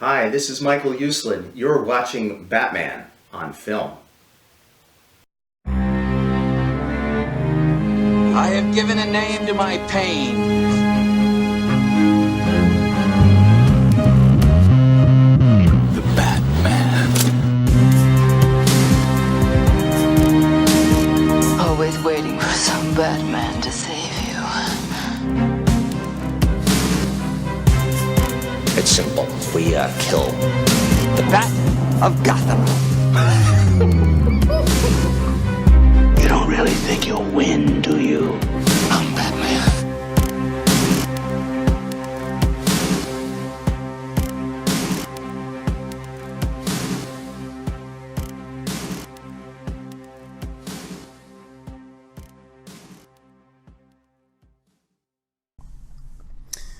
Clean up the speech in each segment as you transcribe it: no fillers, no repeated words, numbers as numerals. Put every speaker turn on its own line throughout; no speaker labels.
Hi, this is Michael Uslan. You're watching Batman on film.
I have given a name to my pain. The Batman.
Always waiting for some Batman to save you.
It's simple. We kill the Bat of Gotham.
You don't really think you'll win, do you? I'm Batman.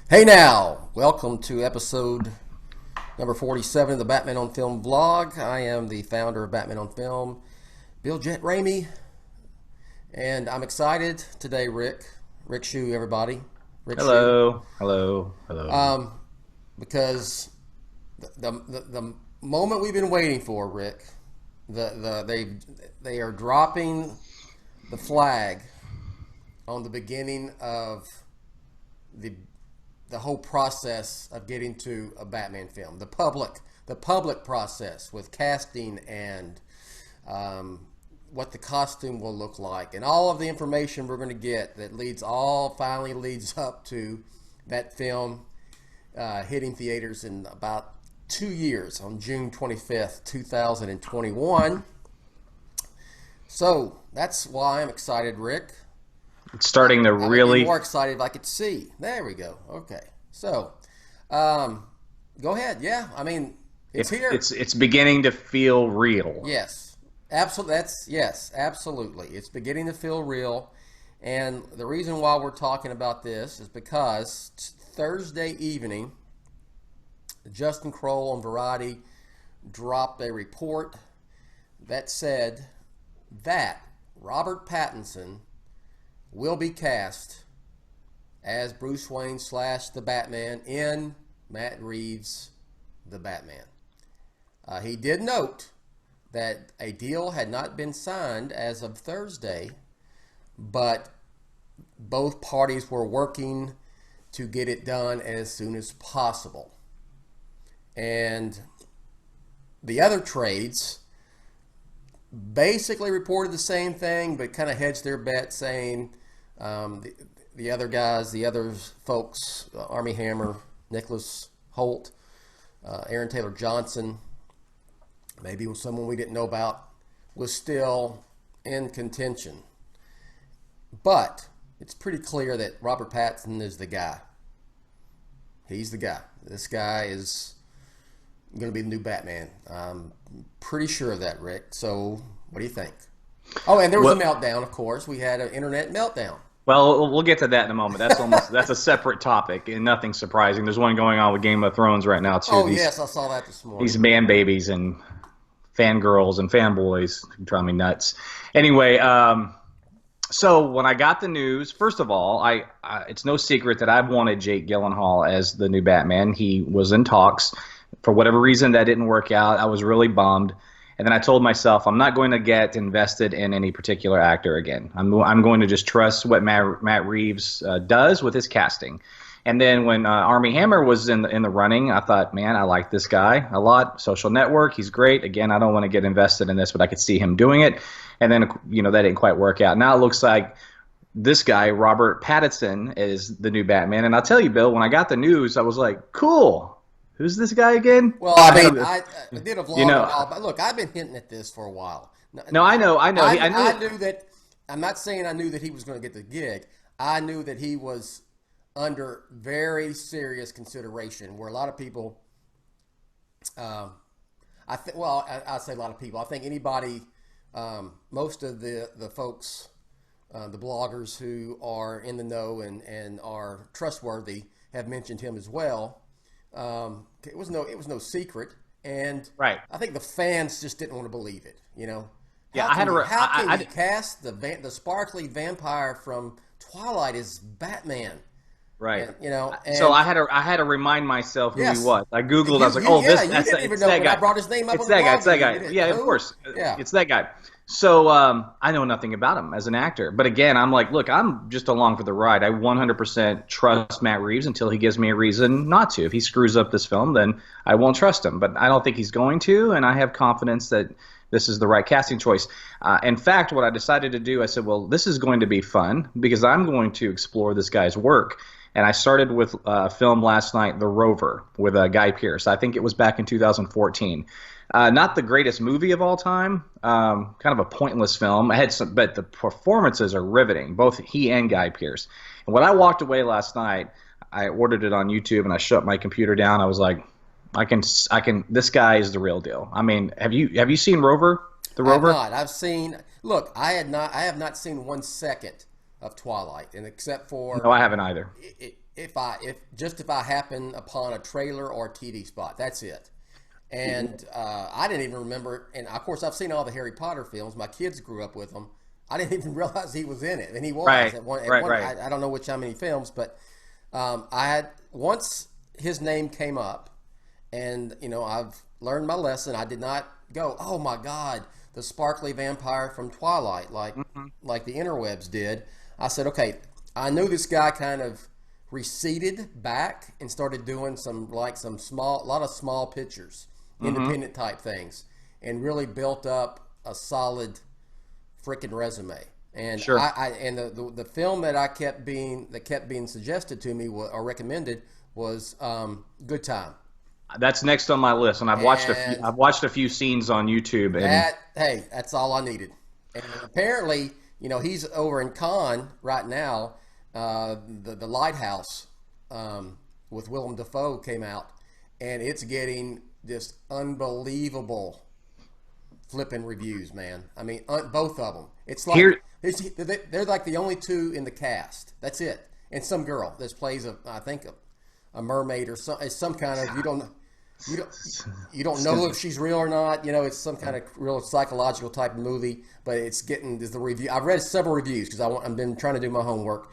Hey now, welcome to episode number 47 of the Batman on Film vlog. I am the founder of Batman on Film, Bill Jett Ramey, and I'm excited today, Rick Shew, everybody. Rick
Hello,
Shew.
hello.
Because the moment we've been waiting for, Rick, they are dropping the flag on the beginning of the whole process of getting to a Batman film, the public process with casting and what the costume will look like, and all of the information we're going to get that finally leads up to that film hitting theaters in about 2 years on June 25th, 2021. So that's why I'm excited, Rick.
It's starting to
I'd
really...
be more excited if I could see. There we go. Okay. So, go ahead. Yeah. I mean, it's here.
It's beginning to feel real.
Yes. Absolutely. Yes, absolutely. It's beginning to feel real. And the reason why we're talking about this is because Thursday evening, Justin Kroll on Variety dropped a report that said that Robert Pattinson will be cast as Bruce Wayne / the Batman in Matt Reeves' The Batman. He did note that a deal had not been signed as of Thursday, but both parties were working to get it done as soon as possible. And the other trades basically reported the same thing, but kind of hedged their bet, saying the other guys, the other folks, Armie Hammer, Nicholas Holt, Aaron Taylor Johnson, maybe someone we didn't know about, was still in contention. But it's pretty clear that Robert Pattinson is the guy. He's the guy. This guy is going to be the new Batman. I'm pretty sure of that, Rick. So what do you think? Oh, and there was a meltdown, of course. We had an internet meltdown.
Well, we'll get to that in a moment. That's a separate topic and nothing surprising. There's one going on with Game of Thrones right now too.
Oh, yes, I saw that this morning.
These man babies and fangirls and fanboys drive me nuts. Anyway, so when I got the news, first of all, it's no secret that I've wanted Jake Gyllenhaal as the new Batman. He was in talks. For whatever reason, that didn't work out. I was really bummed. And then I told myself I'm not going to get invested in any particular actor again. I'm going to just trust what Matt Reeves does with his casting. And then when Armie Hammer was in the running, I thought, man, I like this guy a lot. Social Network, he's great. Again, I don't want to get invested in this, but I could see him doing it. And then, that didn't quite work out. Now it looks like this guy, Robert Pattinson, is the new Batman. And I'll tell you, Bill, when I got the news, I was like, cool. Who's this guy again?
Well, I mean, I did a vlog, but look, I've been hinting at this for a while.
No, I know. I
knew that. I'm not saying I knew that he was going to get the gig. I knew that he was under very serious consideration. Where a lot of people, I'll say a lot of people. I think anybody, most of the folks, the bloggers who are in the know and are trustworthy have mentioned him as well. It was no secret, and
right.
I think the fans just didn't want to believe it.
Yeah,
how can you cast the sparkly vampire from Twilight as Batman?
Right.
And, you know, and
So I had to remind myself who
Yes.
he was. I Googled. I was like,
You-
oh,
yeah,
this
you
that's
didn't even
it's
know
that
when
guy.
I brought his name up
It's
on
that
the
guy. It's that
blog,
guy.
you didn't-
Yeah, of
who?
course.
Yeah.
It's that guy. So I know nothing about him as an actor. But again, I'm like, look, I'm just along for the ride. I 100% trust Matt Reeves until he gives me a reason not to. If he screws up this film, then I won't trust him. But I don't think he's going to, and I have confidence that this is the right casting choice. In fact, what I decided to do, I said, well, this is going to be fun because I'm going to explore this guy's work. And I started with a film last night, The Rover, with Guy Pearce. I think it was back in 2014. Not the greatest movie of all time, kind of a pointless film. But the performances are riveting, both he and Guy Pearce. And when I walked away last night, I ordered it on YouTube and I shut my computer down. I was like, I can. This guy is the real deal. I mean, have you seen Rover? The Rover?
I've not. I've seen. Look, I have not seen 1 second of Twilight, and except for
No, I haven't either.
if I happen upon a trailer or a TV spot, that's it. And I didn't even remember. And of course, I've seen all the Harry Potter films. My kids grew up with them. I didn't even realize he was in it, and he was.
Right,
At one,
right.
I don't know how many films, but I had once his name came up, and you know I've learned my lesson. I did not go, oh my God, the sparkly vampire from Twilight, like the interwebs did. I said, okay, I knew this guy kind of receded back and started doing a lot of small pictures, independent type things, and really built up a solid freaking resume. And
Sure.
the film that kept being suggested to me or recommended was Good Time.
That's next on my list, and I've watched a few scenes on YouTube. And
That's all I needed. And apparently, you know, he's over in Cannes right now. The Lighthouse with Willem Dafoe came out, and it's getting just unbelievable flipping reviews, man. I mean, both of them. It's like they're like the only two in the cast. That's it, and some girl that plays a mermaid or some kind of you don't know if she's real or not. You know, it's some kind of real psychological type of movie, but it's getting the review. I've read several reviews because I've been trying to do my homework.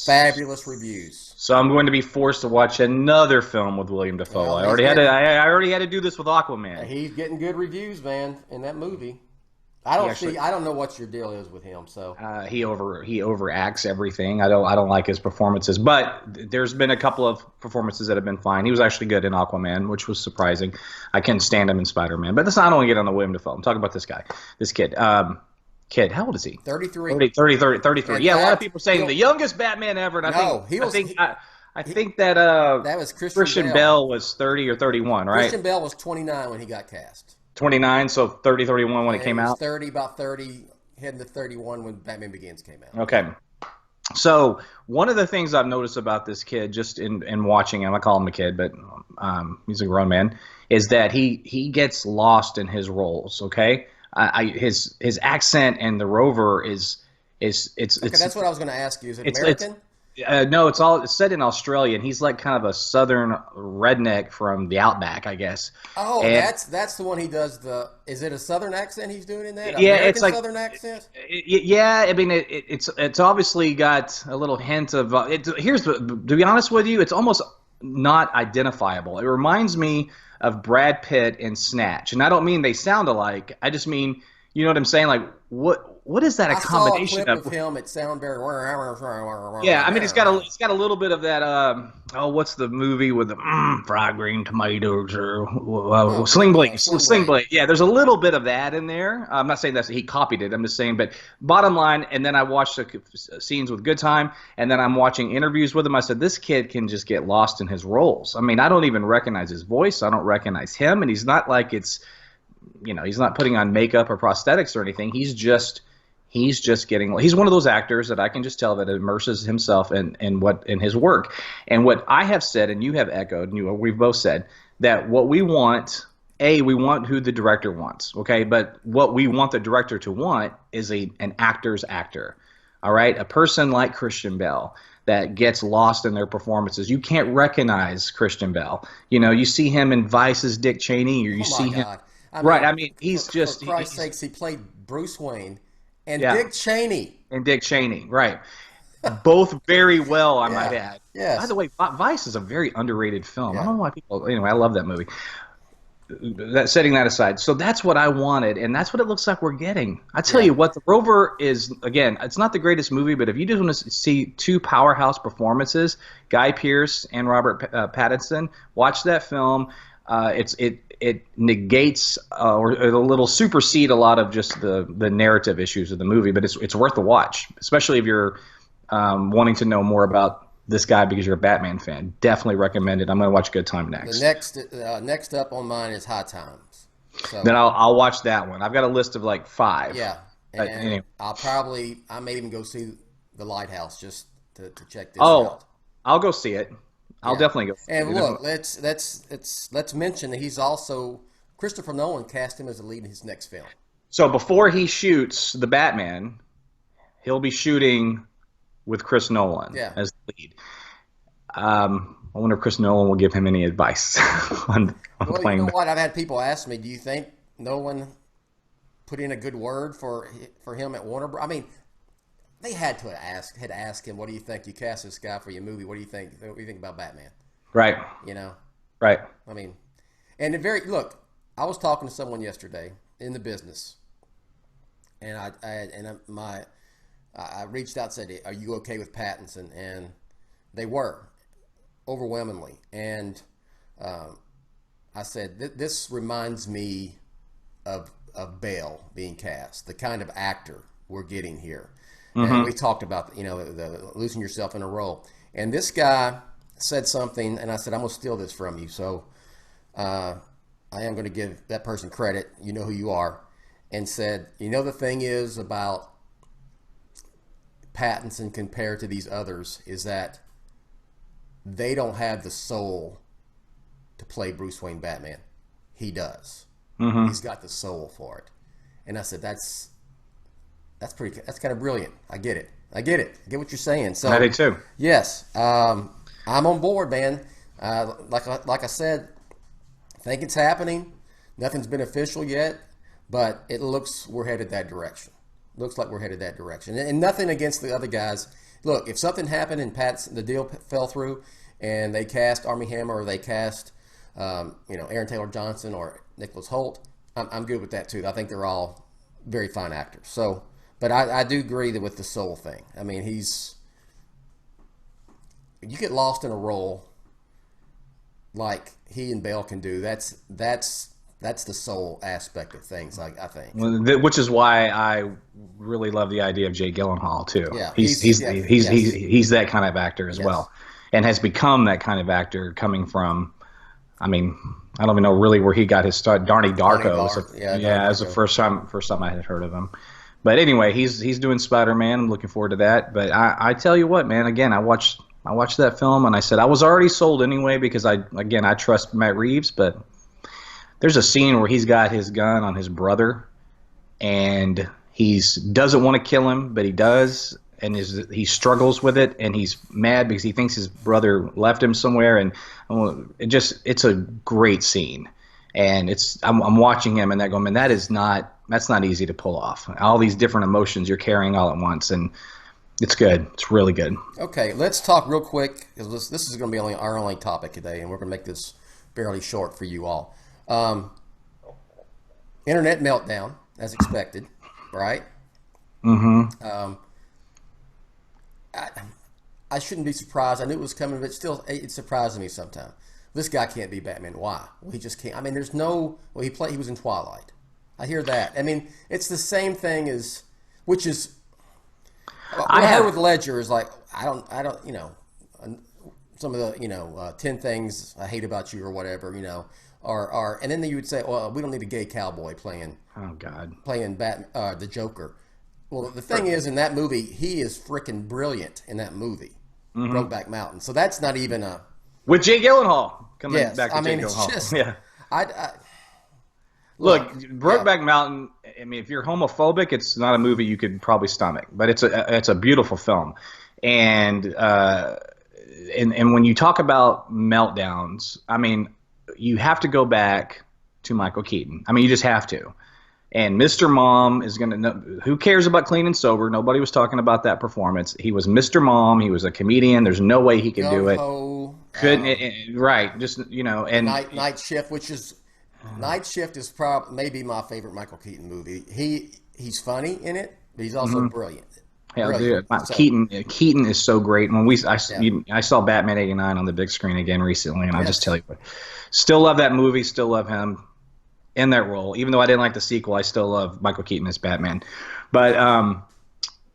Fabulous reviews.
So I'm going to be forced to watch another film with William Dafoe.
Well,
I already had to do this with Aquaman.
He's getting good reviews, man, in that movie. I don't know what your deal is with him. So
He overacts everything. I don't like his performances, but there's been a couple of performances that have been fine. He was actually good in Aquaman, which was surprising. I couldn't stand him in Spider-Man, but that's not only get on the William Dafoe. I'm talking about this guy, this kid. How old is he?
33.
33. Yeah, a lot of people saying the youngest Batman ever. And I think that
was
Christian Bale was 30 or 31, right?
Christian Bale was 29 when he got cast.
29, so 30, 31 when it came out.
30, heading to 31 when Batman Begins came out.
Okay. So one of the things I've noticed about this kid, just in watching him, I call him a kid, but he's a grown man, is that he gets lost in his roles. Okay, his accent in The Rover is
that's what I was going to ask you. Is it American?
No, it's set in Australia, and he's like kind of a southern redneck from the outback, I guess.
Oh,
and
that's the one he does Is it a southern accent he's doing in that?
Yeah,
American
it's like
southern accent.
Yeah, I mean it's obviously got a little hint of. To be honest with you, it's almost not identifiable. It reminds me of Brad Pitt in Snatch, and I don't mean they sound alike. I just mean, you know what I'm saying? Like what is that a combination
I saw a clip
of?
of him. It sounded very.
Yeah, I mean it's got a little bit of that. What's the movie with the fried green tomatoes or Sling Blade? Sling Blade. Yeah, there's a little bit of that in there. I'm not saying that he copied it. I'm just saying, but bottom line. And then I watched the scenes with Good Time, and then I'm watching interviews with him. I said, this kid can just get lost in his roles. I mean, I don't even recognize his voice. I don't recognize him, and he's not like it's. You know, he's not putting on makeup or prosthetics or anything. He's just getting. He's one of those actors that I can just tell that immerses himself in his work. And what I have said, and you have echoed, and we've both said that what we want. We want who the director wants. Okay, but what we want the director to want is an actor's actor. All right, a person like Christian Bale that gets lost in their performances. You can't recognize Christian Bale. You know, you see him in Vice's Dick Cheney, or you see him. Right, I mean, he's just...
For Christ's sakes, he played Bruce Wayne and
Yeah.
Dick Cheney.
And Dick Cheney, right. both very well, I might add.
Yes.
By the way, Vice is a very underrated film.
Yeah.
I don't know why people. Anyway, I love that movie. Setting that aside, so that's what I wanted, and that's what it looks like we're getting. I tell you what, The Rover is, again, it's not the greatest movie, but if you just want to see two powerhouse performances, Guy Pearce and Robert Pattinson, watch that film. It negates or a little supersede a lot of just the narrative issues of the movie, but it's worth the watch, especially if you're wanting to know more about this guy because you're a Batman fan. Definitely recommend it. I'm going to watch Good Time next.
The next up on mine is High Times. So,
then I'll watch that one. I've got a list of like 5.
Yeah, and
anyway.
I may even go see The Lighthouse just to check this out.
I'll go see it. I'll definitely go.
And look, let's mention that he's also Christopher Nolan cast him as a lead in his next film.
So before he shoots the Batman, he'll be shooting with Chris Nolan as the lead. I wonder if Chris Nolan will give him any advice on playing.
You know what? I've had people ask me, do you think Nolan put in a good word for him at Warner Bros.? I mean, they had to ask him, what do you think? You cast this guy for your movie. What do you think? What do you think about Batman?
Right.
You know?
Right.
I mean, and look, I was talking to someone yesterday in the business, and I reached out and said, are you okay with Pattinson? And they were, overwhelmingly. And I said, this reminds me of Bale being cast, the kind of actor we're getting here. Mm-hmm. And we talked about, the losing yourself in a role. And this guy said something, and I said, I'm going to steal this from you. So I am going to give that person credit. You know who you are. And said, the thing is about Pattinson compared to these others is that they don't have the soul to play Bruce Wayne Batman. He does. Mm-hmm. He's got the soul for it. And I said, that's kind of brilliant. I get it. I get what you're saying. So
I do too.
Yes. I'm on board, man. Like I said, I think it's happening. Nothing's been official yet, but it looks we're headed that direction. Looks like we're headed that direction. And nothing against the other guys. Look, if something happened and the deal fell through and they cast Armie Hammer or they cast Aaron Taylor Johnson or Nicholas Hoult, I'm good with that too. I think they're all very fine actors. So, but I do agree that with the soul thing. I mean, you get lost in a role like he and Bale can do. That's the soul aspect of things, I think.
Which is why I really love the idea of Jake Gyllenhaal too.
Yeah,
he's that kind of actor as well, and has become that kind of actor coming from. I mean, I don't even know really where he got his start. Donnie Darko. That's the first time I had heard of him. But anyway, he's doing Spider-Man. I'm looking forward to that. But I tell you what, man. Again, I watched that film and I said I was already sold anyway because I trust Matt Reeves, but. There's a scene where he's got his gun on his brother, and he doesn't want to kill him, but he does, and he struggles with it, and he's mad because he thinks his brother left him somewhere, and it's a great scene, and I'm watching him and they're going, man, that's not easy to pull off. All these different emotions you're carrying all at once, and it's good. It's really good. Okay,
let's talk real quick because this is going to be our only topic today, and we're going to make this fairly short for you all. Internet meltdown, as expected, right?
Mm-hmm.
I shouldn't be surprised. I knew it was coming, but still, it surprises me sometimes. This guy can't be Batman. Why? Well, he just can't. I mean, there's no. Well, he was in Twilight. I hear that. I mean, it's the same thing as, which is. What I heard with Ledger is like I don't. Some of the 10 things I hate about you or whatever are and then you would say, well, we don't need a gay cowboy playing.
Oh God.
Playing the Joker. Well, the thing is, in that movie, he is freaking brilliant in that movie, Brokeback Mountain. So that's not even a
with Jake Gyllenhaal coming back to
Jake
Gyllenhaal.
Just,
yeah.
Look,
Brokeback Mountain. I mean, if you're homophobic, it's not a movie you could probably stomach, but it's a beautiful film, and when you talk about meltdowns, I mean, you have to go back to Michael Keaton. I mean, you just have to. And Mr. Mom is going to know. Who cares about Clean and Sober? Nobody was talking about that performance. He was Mr. Mom. He was a comedian. There's no way he could do it. Couldn't. Right. Just, and
Night Shift, Night Shift is maybe my favorite Michael Keaton movie. He's funny in it, but he's also brilliant.
Yeah, dude. Keaton is so great. I saw Batman '89 on the big screen again recently, and I'll just tell you what, still love that movie, still love him in that role. Even though I didn't like the sequel, I still love Michael Keaton as Batman. But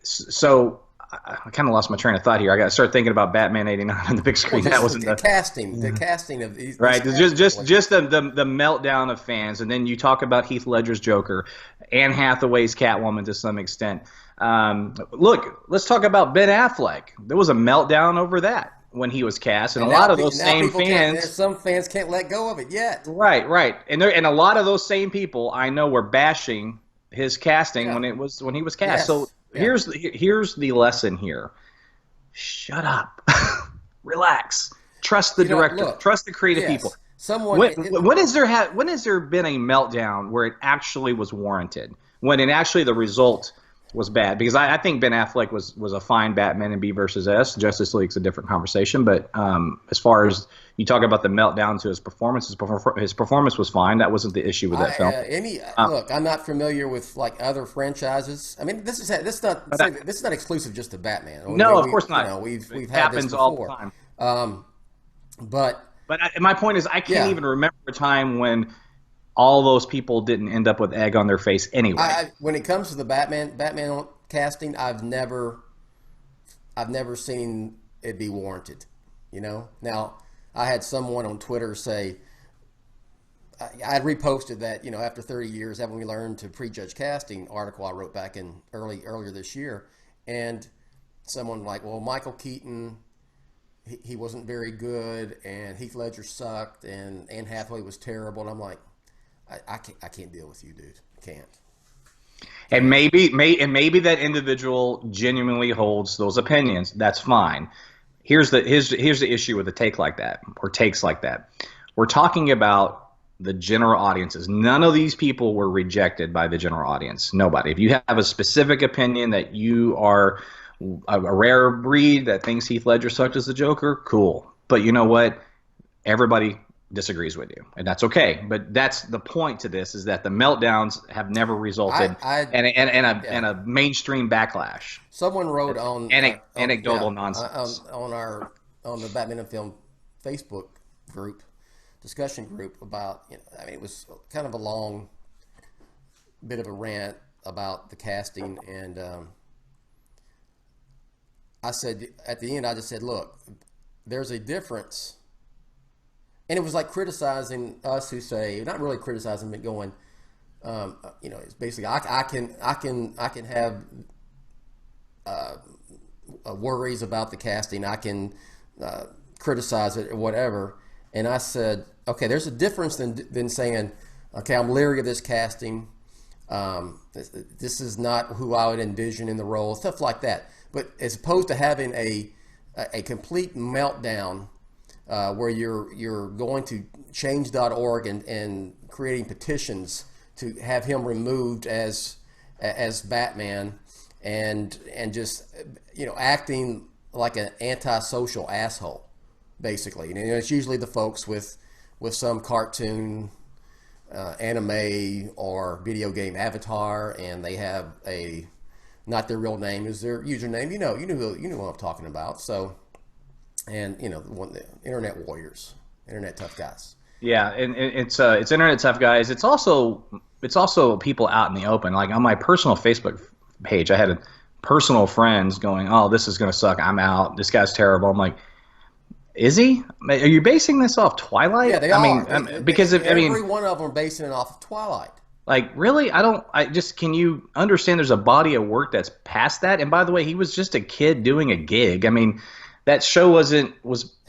so I kind of lost my train of thought here. I got to start thinking about Batman '89 on the big screen. That wasn't
the casting. The casting of these.
Right. Just the meltdown of fans, and then you talk about Heath Ledger's Joker, Anne Hathaway's Catwoman to some extent. Look, let's talk about Ben Affleck. There was a meltdown over that when he was cast, and a lot of those same fans.
Some fans can't let go of it yet.
Right, and a lot of those same people I know were bashing his casting when he was cast.
Yes.
So here's the lesson here: shut up, relax, trust the director, trust the creative people. When has there been a meltdown where it actually was warranted? When the result was bad? Because I think Ben Affleck was a fine Batman in B versus S. Justice League's a different conversation, but as far as you talk about the meltdown to his performance was fine. That wasn't the issue with that film.
Look, I'm not familiar with like other franchises. I mean, this is not exclusive just to Batman.
No, of course not.
We've
it
had
happens
this before.
all the time.
But
my point is, I can't even remember a time when all those people didn't end up with egg on their face anyway.
When it comes to the Batman casting, I've never seen it be warranted. Now I had someone on Twitter say, I reposted that after 30 years, haven't we learned to prejudge casting article I wrote back in earlier this year, and someone like, well, Michael Keaton, he wasn't very good, and Heath Ledger sucked, and Anne Hathaway was terrible, and I'm like, I can't deal with you, dude. I can't.
And maybe that individual genuinely holds those opinions. That's fine. Here's the issue with a take like that, or takes like that. We're talking about the general audiences. None of these people were rejected by the general audience. Nobody. If you have a specific opinion that you are a rare breed that thinks Heath Ledger sucked as the Joker, cool. But you know what? Everybody disagrees with you, and that's okay. But that's the point to this, is that the meltdowns have never resulted in a mainstream backlash.
Someone wrote on
anecdotal nonsense
on the Batman and Film Facebook discussion group about it was kind of a long bit of a rant about the casting, and I said at the end, I just said, look, there's a difference. And it was like criticizing us who say, not really criticizing, but going, it's basically I can have worries about the casting. I can criticize it or whatever. And I said, okay, there's a difference than saying, okay, I'm leery of this casting. This is not who I would envision in the role, stuff like that. But as opposed to having a complete meltdown. Where you're going to change.org and creating petitions to have him removed as Batman, and just acting like an antisocial asshole, basically. It's usually the folks with some cartoon, anime, or video game avatar, and they have not their real name is their username. You know what I'm talking about. So. And the internet warriors, internet tough guys.
Yeah, and it's internet tough guys. It's also people out in the open. Like on my personal Facebook page, I had personal friends going, "Oh, this is gonna suck. I'm out. This guy's terrible." I'm like, "Is he? Are you basing this off Twilight?"
Yeah, they are. Because every one of them are basing it off of Twilight.
Like, really? Can you understand there's a body of work that's past that? And by the way, he was just a kid doing a gig. I mean, that show was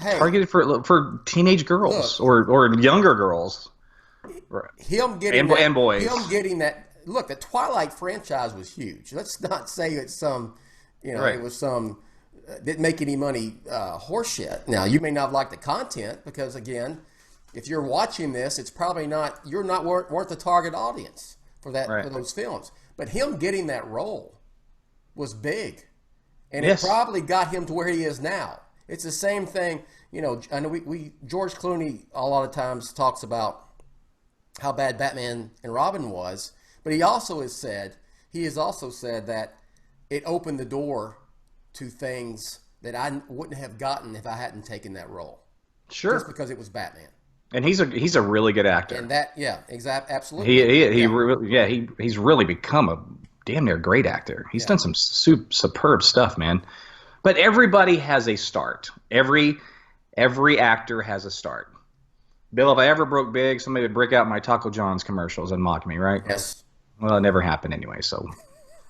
targeted for teenage girls or younger girls.
Him getting
and boys.
Him getting that. Look, the Twilight franchise was huge. Let's not say it's some, it was some didn't make any money horseshit. Now, you may not like the content because, again, if you're watching this, it's probably not. Weren't the target audience. for that
Right.
for those films. But him getting that role was big, and
Yes.
it probably got him to where he is now. It's the same thing, you know. I know we George Clooney a lot of times talks about how bad Batman and Robin was, but he has also said that it opened the door to things that I wouldn't have gotten if I hadn't taken that role.
Sure.
Just because it was Batman.
And he's a really good actor.
And that, yeah, absolutely.
He's really become a damn near great actor. He's done some superb stuff, man. But everybody has a start. Every actor has a start. Bill, if I ever broke big, somebody would break out my Taco John's commercials and mock me, right?
Yes.
Well, it never happened anyway, so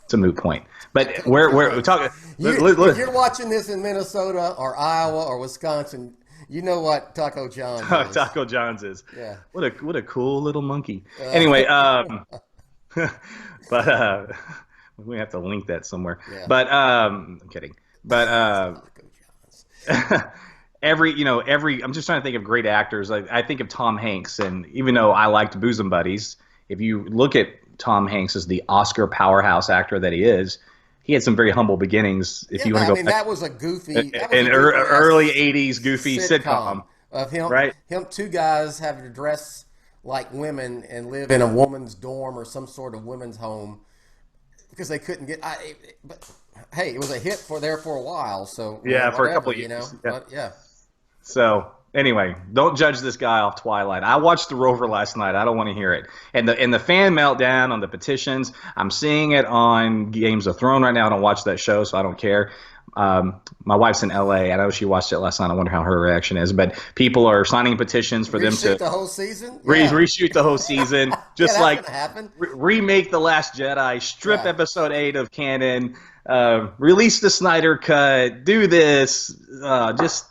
it's a moot point. But we're talking.
If you're watching this in Minnesota or Iowa or Wisconsin, you know what Taco John's is.
Taco John's is.
Yeah.
What a cool little monkey. Anyway, but we have to link that somewhere.
Yeah.
But I'm kidding. But
Taco John's.
I'm just trying to think of great actors. I think of Tom Hanks, and even though I liked Bosom Buddies, if you look at Tom Hanks as the Oscar powerhouse actor that he is, he had some very humble beginnings. If you want to go,
that was a goofy,
early '80s goofy sitcom
of him.
Right.
Him, two guys having to dress like women and live in a woman's dorm or some sort of women's home because they couldn't get. But hey, it was a hit for a while. So
yeah, for a
whatever,
couple of
you
years.
know.
Yeah.
But, yeah.
So anyway, don't judge this guy off Twilight. I watched The Rover last night. I don't want to hear it. And the fan meltdown on the petitions, I'm seeing it on Games of Thrones right now. I don't watch that show, so I don't care. My wife's in LA. I know she watched it last night. I wonder how her reaction is. But people are signing petitions for them to
the whole season.
reshoot the whole season, just
that's
like
gonna happen.
remake The Last Jedi, strip episode 8 of canon, release the Snyder cut, do this, just.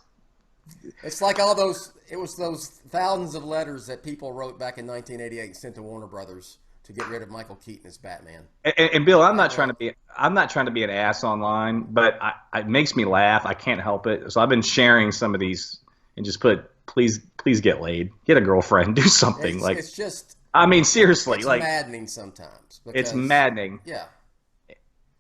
It's like all those. It was those thousands of letters that people wrote back in 1988 and sent to Warner Brothers to get rid of Michael Keaton as Batman.
And Bill, I'm not trying to be an ass online, but it makes me laugh. I can't help it. So I've been sharing some of these and just put, please get laid, get a girlfriend, do something.
It's just.
I mean, seriously,
it's
like
maddening sometimes.
It's maddening.
Yeah.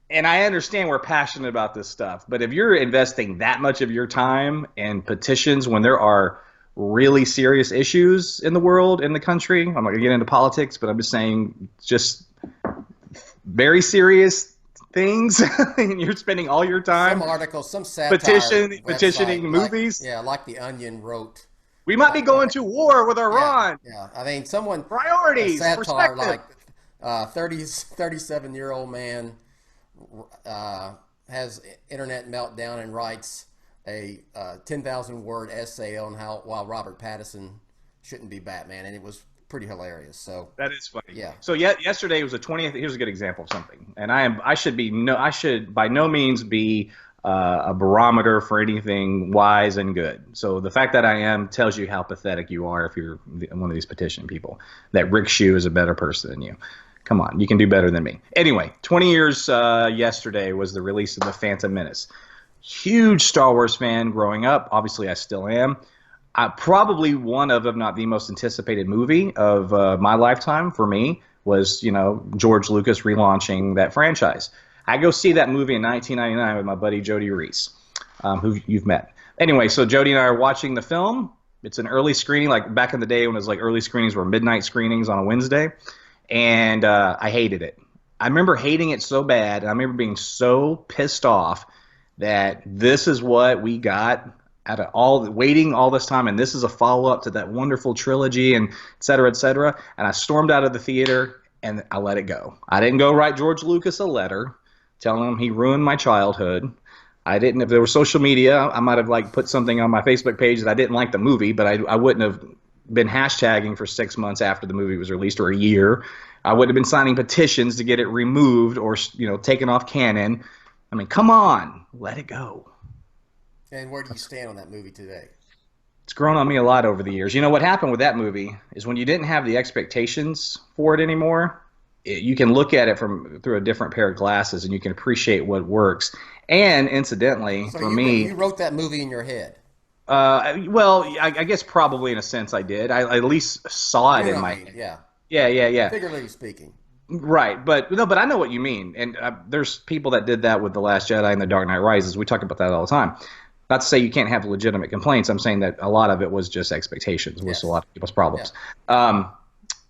And I understand we're passionate about this stuff, but if you're investing that much of your time in petitions when there are really serious issues in the world, in the country, I'm not going to get into politics, but I'm just saying just very serious things, and you're spending all your time
Some articles, some satire
petitioning
website,
movies.
like The Onion wrote.
We might be going to war with Iran.
Yeah. I mean, someone
Priorities,
satire
perspective.
like 37-year-old man has internet meltdown and writes a 10,000 word essay on while Robert Pattinson shouldn't be Batman, and it was pretty hilarious. So
that is funny.
Yeah.
So yesterday was the 20th. Here's a good example of something, and I should by no means be a barometer for anything wise and good. So the fact that I am tells you how pathetic you are if you're one of these petition people. That Rick Shew is a better person than you. Come on, you can do better than me. Anyway, 20 years yesterday was the release of The Phantom Menace. Huge Star Wars fan growing up. Obviously, I still am. Probably one of, if not the most anticipated movie of my lifetime for me was, George Lucas relaunching that franchise. I go see that movie in 1999 with my buddy Jody Reese, who you've met. Anyway, so Jody and I are watching the film. It's an early screening, like back in the day when it was like early screenings were midnight screenings on a Wednesday. And I hated it. I remember hating it so bad, and I remember being so pissed off that this is what we got out of waiting all this time, and this is a follow-up to that wonderful trilogy, and et cetera, et cetera. And I stormed out of the theater, and I let it go. I didn't go write George Lucas a letter telling him he ruined my childhood. I didn't. If there was social media, I might have put something on my Facebook page that I didn't like the movie, but I wouldn't have been hashtagging for 6 months after the movie was released, or a year. I would have been signing petitions to get it removed or taken off canon. I mean, come on, let it go.
And where do you stand on that movie today?
It's grown on me a lot over the years. What happened with that movie is when you didn't have the expectations for it anymore, you can look at it through a different pair of glasses, and you can appreciate what works. And incidentally,
So
for me,
you wrote that movie in your head.
Well, I guess probably in a sense I did. I at least saw it in my head.
Yeah.
Yeah.
Figuratively speaking.
Right, but no, but I know what you mean, and there's people that did that with The Last Jedi and The Dark Knight Rises. We talk about that all the time. Not to say you can't have legitimate complaints. I'm saying that a lot of it was just expectations, was
Yes.
a lot of people's problems,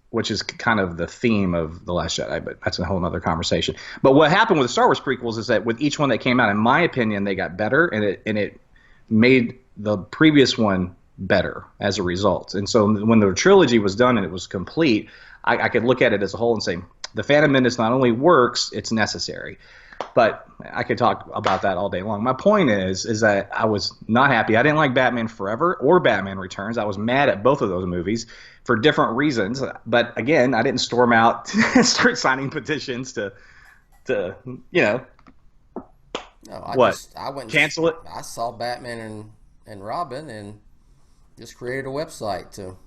which is kind of the theme of The Last Jedi, but that's a whole other conversation. But what happened with the Star Wars prequels is that with each one that came out, in my opinion, they got better, and it made the previous one better as a result. And so when the trilogy was done and it was complete, I could look at it as a whole and say, the Phantom Menace not only works, it's necessary. But I could talk about that all day long. My point is that I was not happy. I didn't like Batman Forever or Batman Returns. I was mad at both of those movies for different reasons. But again, I didn't storm out and start signing petitions to you know,
No, I went and
cancel it?
I saw Batman and Robin and just created a website to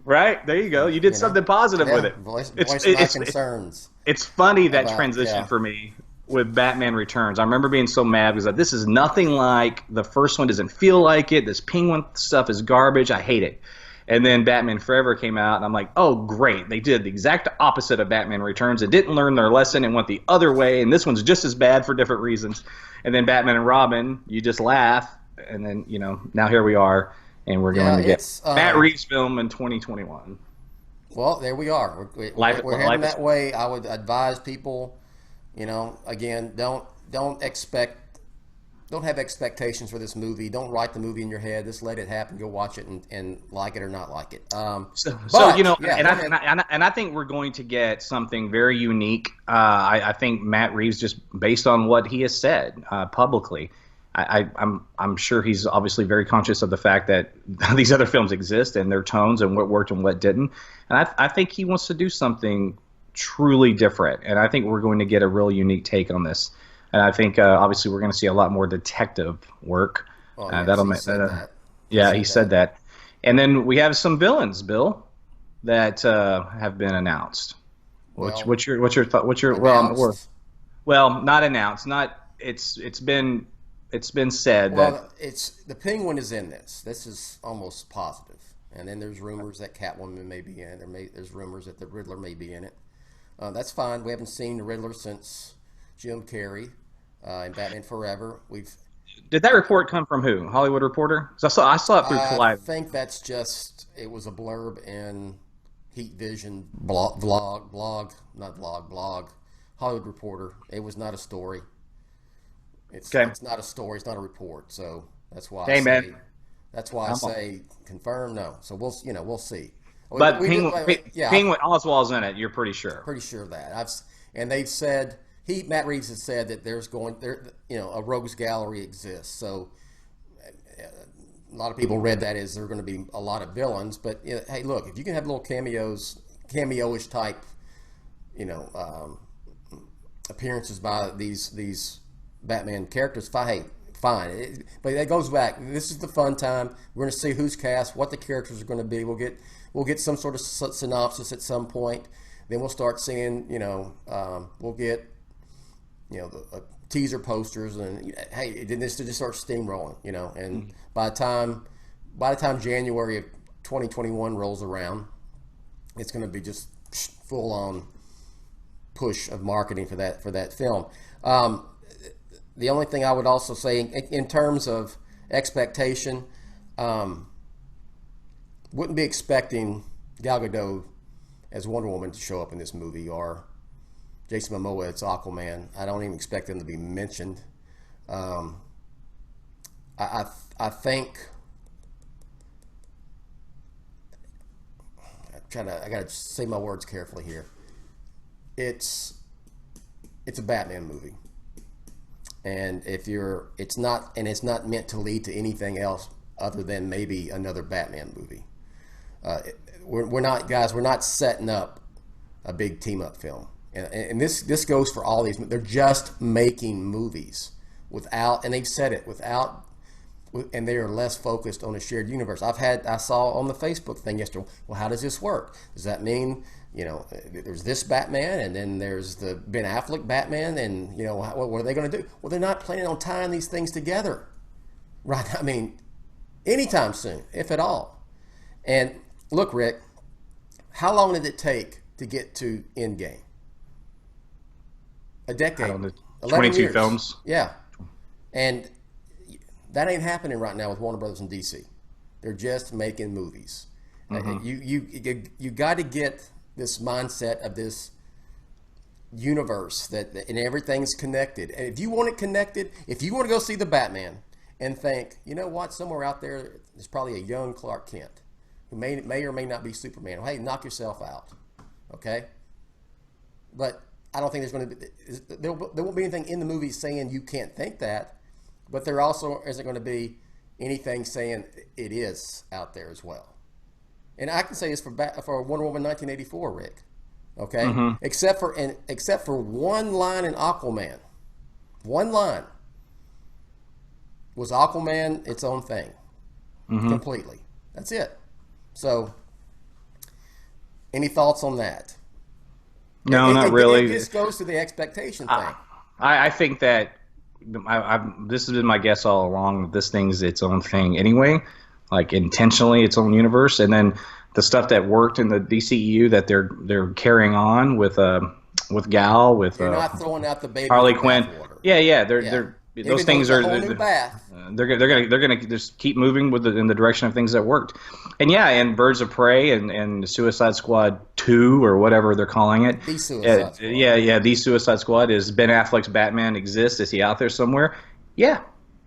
Right, there you go. You did something positive with it.
Voice
It's-
my
it's-
concerns.
It's funny that
About-
transition
yeah.
for me with Batman Returns. I remember being so mad because this is nothing like the first one. Doesn't feel like it. This Penguin stuff is garbage. I hate it. And then Batman Forever came out, and I'm like, oh, great. They did the exact opposite of Batman Returns. It didn't learn their lesson and went the other way, and this one's just as bad for different reasons. And then Batman and Robin, you just laugh, and then, now here we are, and we're going to get
it's,
Matt Reeves' film in 2021.
Well, there we are. We're heading that way. I would advise people, again, don't have expectations for this movie. Don't write the movie in your head. Just let it happen. Go watch it and like it or not like it.
I think we're going to get something very unique. I think Matt Reeves, just based on what he has said publicly, I'm sure he's obviously very conscious of the fact that these other films exist and their tones and what worked and what didn't. And I think he wants to do something truly different. And I think we're going to get a real unique take on this. And I think obviously we're going to see a lot more detective work.
Well,
That'll
he
make
said that.
Yeah, he said that. And then we have some villains, Bill, that have been announced. What's your thought? Well, not announced. It's been said that
it's the Penguin is in this. This is almost positive. And then there's rumors that Catwoman may be in it. There's rumors that the Riddler may be in it. That's fine. We haven't seen the Riddler since Jim Carrey in Batman Forever.
Did that report come from who? Hollywood Reporter? 'Cause I saw it through
I
Collider.
think that's it was a blurb in Heat Vision blog. Hollywood Reporter. It was not a story. It's not a story. It's not a report. So that's why I say confirm. No. So we'll see.
But Penguin Oswald's in it. You're pretty sure.
Pretty sure of that. And they've said Matt Reeves has said that a rogues gallery exists. So a lot of people read that as there are going to be a lot of villains. But hey, look, if you can have little cameo-ish type, appearances by these Batman characters, fine. But that goes back. This is the fun time. We're going to see who's cast, what the characters are going to be. We'll get some sort of synopsis at some point. Then we'll start seeing. We'll get the teaser posters, and hey, then this just starts steamrolling. And by the time January of 2021 rolls around, it's going to be just full on push of marketing for that film. The only thing I would also say in terms of expectation, wouldn't be expecting Gal Gadot as Wonder Woman to show up in this movie, or Jason Momoa as Aquaman. I don't even expect them to be mentioned. I think I got to say my words carefully here. It's a Batman movie. And it's not meant to lead to anything else other than maybe another Batman movie. We're not setting up a big team up film, and this goes for all these. They're just making movies and they've said it and they are less focused on a shared universe. I saw on the Facebook thing yesterday. Well, how does this work? Does that mean there's this Batman, and then there's the Ben Affleck Batman, and what are they going to do? Well, they're not planning on tying these things together, right? I mean, anytime soon, if at all. And look, Rick, how long did it take to get to Endgame? A decade.
I don't know,
11
22
years.
films.
Yeah. And that ain't happening right now with Warner Brothers and DC. They're just making movies. You got to get this mindset of this universe and everything's connected. And if you want it connected, if you want to go see the Batman and think, you know what, somewhere out there there's probably a young Clark Kent who may or may not be Superman. Well, hey, knock yourself out, okay? But I don't think there's going to be there won't be anything in the movie saying you can't think that, but there also isn't going to be anything saying it is out there as well. And I can say this for Wonder Woman 1984, Rick. Okay, except for one line in Aquaman. One line was Aquaman its own thing, completely. That's it. So, any thoughts on that?
No, not really.
It just goes to the expectation thing.
I think that this has been my guess all along. This thing's its own thing anyway, like intentionally its own universe, and then the stuff that worked in the DCEU that they're carrying on with Gal, with
You're not throwing out the baby
Harley
with
Quinn.
bathwater.
Yeah, those things are
a whole new bath.
They're gonna just keep moving in the direction of things that worked, and Birds of Prey and Suicide Squad 2 or whatever they're calling it.
The Suicide Squad.
The Suicide Squad is Ben Affleck's Batman exists. Is he out there somewhere? Yeah,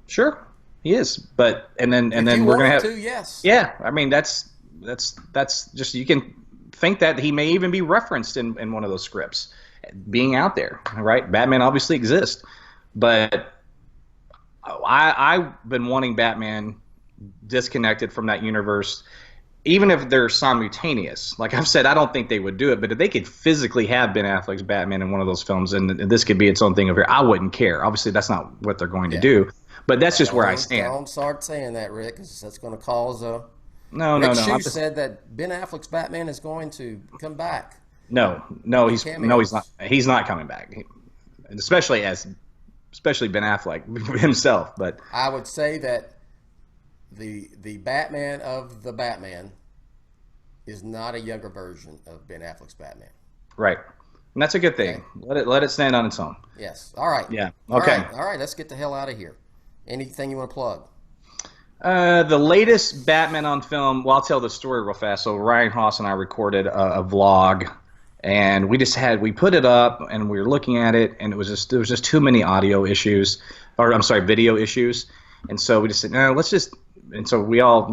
sure, he is. But and then we're gonna have
yes.
Yeah, I mean that's just, you can think that he may even be referenced in one of those scripts being out there, right? Batman obviously exists, but I've been wanting Batman disconnected from that universe, even if they're simultaneous. Like I've said, I don't think they would do it, but if they could physically have Ben Affleck's Batman in one of those films and this could be its own thing over here, I wouldn't care. Obviously, that's not what they're going to do, but that's just where I stand.
Don't start saying that, Rick, because that's going to cause a...
No.
Rick Shew said that Ben Affleck's Batman is going to come back.
No, he's not. He's not coming back, especially Ben Affleck himself. But
I would say that the Batman of the Batman is not a younger version of Ben Affleck's Batman.
Right, and that's a good thing. Okay. Let it stand on its own.
Yes. All right.
Yeah. Okay.
All right. Let's get the hell out of here. Anything you want to plug?
The latest Batman on film. Well, I'll tell the story real fast. So Ryan Haas and I recorded a vlog, and we put it up, and we were looking at it, and there was just too many video issues, and so we just said, no, let's just. And so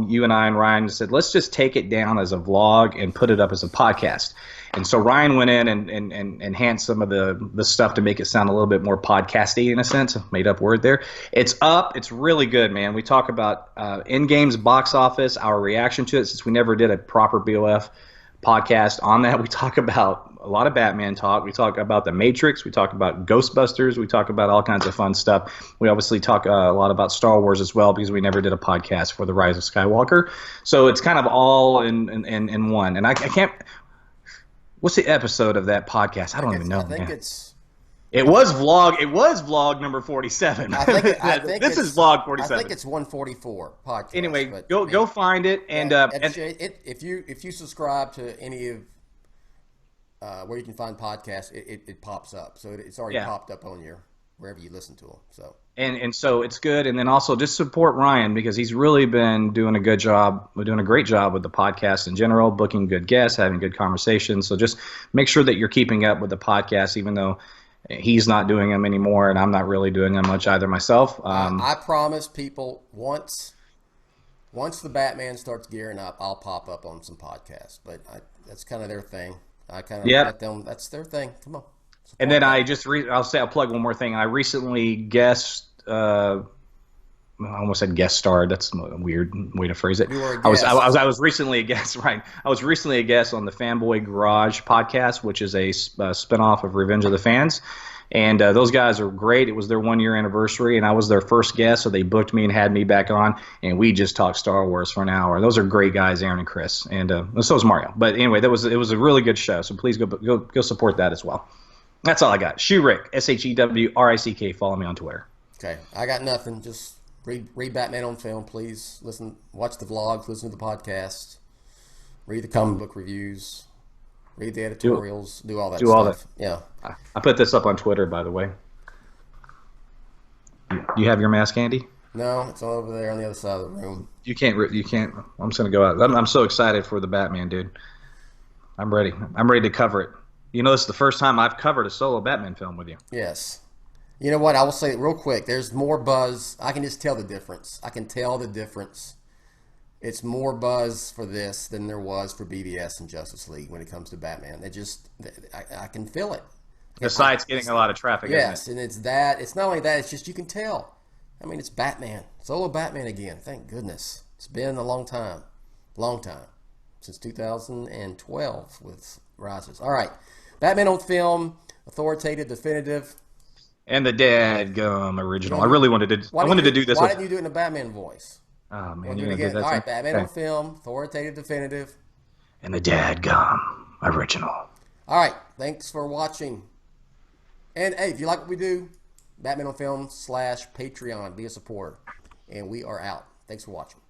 you and I and Ryan said, let's just take it down as a vlog and put it up as a podcast. And so Ryan went in and enhanced some of the stuff to make it sound a little bit more podcasty in a sense, made up word there. It's up. It's really good, man. We talk about in-games box office, our reaction to it, since we never did a proper BOF podcast on that. We talk about a lot of Batman talk. We talk about The Matrix. We talk about Ghostbusters. We talk about all kinds of fun stuff. We obviously talk a lot about Star Wars as well, because we never did a podcast for The Rise of Skywalker. So it's kind of all in one. And I can't. What's the episode of that podcast? I don't even know.
I think
It was vlog number 47.
I think
this is vlog 47.
I think it's 144 podcast.
Anyway, go find it, and
if you subscribe to any of where you can find podcasts, it pops up. So it's already popped up on wherever you listen to them. So
and so it's good. And then also just support Ryan, because he's really been doing a good job. We're doing a great job with the podcast in general, booking good guests, having good conversations. So just make sure that you're keeping up with the podcast, even though he's not doing them anymore, and I'm not really doing them much either myself.
I promise people, once the Batman starts gearing up, I'll pop up on some podcasts. But that's kind of their thing. I kind of let them. That's their thing. Come on.
And then I'll plug one more thing. I recently guest. I almost said guest starred. That's a weird way to phrase it.
You were a guest.
I was recently a guest, right? I was recently a guest on the Fanboy Garage podcast, which is a spinoff of Revenge of the Fans. And those guys are great. It was their 1-year anniversary, and I was their first guest, so they booked me and had me back on, and we just talked Star Wars for an hour. Those are great guys, Aaron and Chris, and so is Mario. But anyway, it was a really good show, so please go support that as well. That's all I got. Shewrick, SHEWRICK. Follow me on Twitter.
Okay, I got nothing. Just read Batman on Film, please. Watch the vlogs, listen to the podcast, read the comic book reviews. Read the editorials, do all that
do
stuff.
all that.
Yeah.
I put this up on Twitter, by the way. You have your mask handy?
No, it's all over there on the other side of the room.
You can't. I'm just gonna go out. I'm so excited for the Batman, dude. I'm ready. I'm ready to cover it. You know, this is the first time I've covered a solo Batman film with you.
Yes. You know what? I will say it real quick. There's more buzz. I can just tell the difference. I can tell the difference. It's more buzz for this than there was for BVS and Justice League when it comes to Batman. I can feel it.
Besides getting a lot of traffic,
yes,
isn't it?
and it's that. It's not only that. It's just you can tell. I mean, it's Batman, solo Batman again. Thank goodness. It's been a long time, since 2012 with Rises. All right, Batman on film, authoritative, definitive,
and the Dadgum original. I really wanted to. I wanted to do this.
Why didn't you do it in a Batman voice?
Oh man,
Do it again. All right, Batman on film, authoritative, definitive,
and the Dadgum original.
All right, thanks for watching. And hey, if you like what we do, Batman on Film /Patreon, be a supporter. And we are out. Thanks for watching.